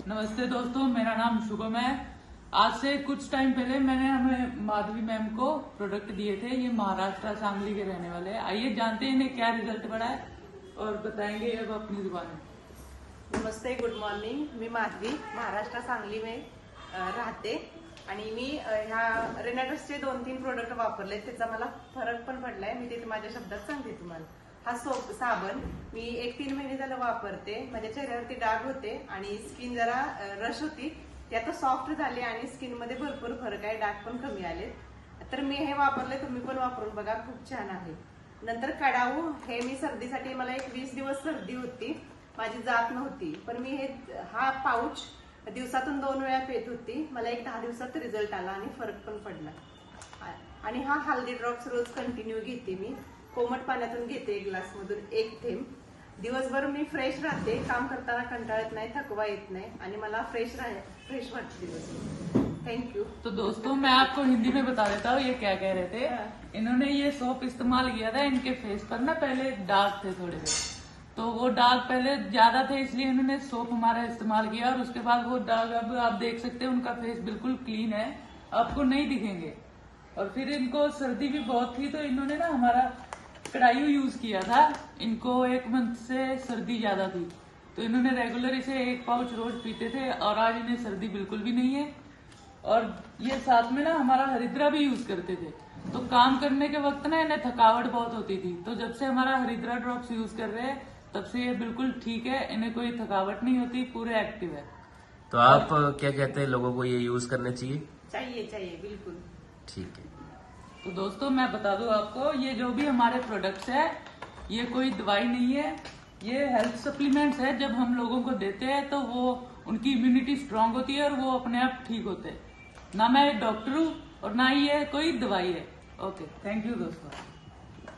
नमस्ते दोस्तों, मेरा नाम शुभम है। आज से कुछ टाइम पहले मैंने हमें माधवी मैम को प्रोडक्ट दिए थे। ये महाराष्ट्र सांगली के रहने वाले हैं। आइए जानते हैं इन्हें क्या रिजल्ट पड़ा है और बताएंगे अब अपनी जुबान में। नमस्ते, गुड मॉर्निंग। मी माधवी महाराष्ट्र सांगली में राहते आणि मी ह्या रेनाटसचे 2-3 प्रोडक्ट वापरले, त्याचा मला फरक पण पडलाय। मी ते माझ्या शब्दात सांगते तुम्हाला। हा सोप साबण मी 1-3 महिने झालं वापरते। माझ्या चेहऱ्यावरती डाग होते आणि स्किन जरा रश होती, ते आता सॉफ्ट झाले आणि स्किन मध्ये भरपूर फरक आहे, डाग पण कमी आले। तर मी हे वापरले, तुम्ही पण वापरून बघा, खूप छान आहे। नंतर कडाऊ हे मी सर्दीसाठी, मला एक 20 दिवस सर्दी होती, माझी जात नव्हती, पण मी हा पाऊच दिवसातून 2 वेळा पेत होती। मला एक 10 दिवसात रिझल्ट आला आणि फरक पण पडला। आणि हा हल्दी ड्रॉप्स रोज कंटिन्यू घेते मी, कोमट पाण्यातून घेते, एक ग्लास मधून 1 थेंब। दिवसभर मी फ्रेश राहते, काम करताना कंटाळा येत नाही, थकवा येत नाही आणि मला फ्रेश वाटते दिवसभर। Thank you. तो दोस्तों, मैं आपको हिंदी में बता देता हूँ ये क्या कह रहे थे। इन्होंने ये सोप इस्तेमाल किया था, इनके फेस पर ना पहले दाग थे थोड़े से, तो वो दाग पहले ज्यादा थे, इसलिए उन्होंने सोप हमारा इस्तेमाल किया और उसके बाद वो दाग अब आप देख सकते हैं, उनका फेस बिल्कुल क्लीन है, आपको नहीं दिखेंगे। और फिर इनको सर्दी भी बहुत थी, तो इन्होंने ना हमारा कड़ायू यूज किया था। इनको 1 मंथ से सर्दी ज्यादा थी, तो इन्होंने रेगुलर इसे 1 पाउच रोज पीते थे और आज इन्हें सर्दी बिल्कुल भी नहीं है। और ये साथ में ना हमारा हरिद्रा भी यूज करते थे, तो काम करने के वक्त ना इन्हें थकावट बहुत होती थी, तो जब से हमारा हरिद्रा ड्रॉप्स यूज कर रहे हैं तब से ये बिल्कुल ठीक है, इन्हें कोई थकावट नहीं होती, पूरे एक्टिव है। तो आप क्या कहते हैं, लोगों को ये यूज करने चाहिए? चाहिए बिल्कुल। ठीक है। तो दोस्तों, मैं बता दूं आपको, ये जो भी हमारे प्रोडक्ट्स है, ये कोई दवाई नहीं है, ये हेल्थ सप्लीमेंट्स है। जब हम लोगों को देते हैं तो वो उनकी इम्यूनिटी स्ट्रांग होती है और वो अपने आप ठीक होते हैं। ना मैं एक डॉक्टर हूँ और ना ही ये कोई दवाई है। ओके, थैंक यू दोस्तों।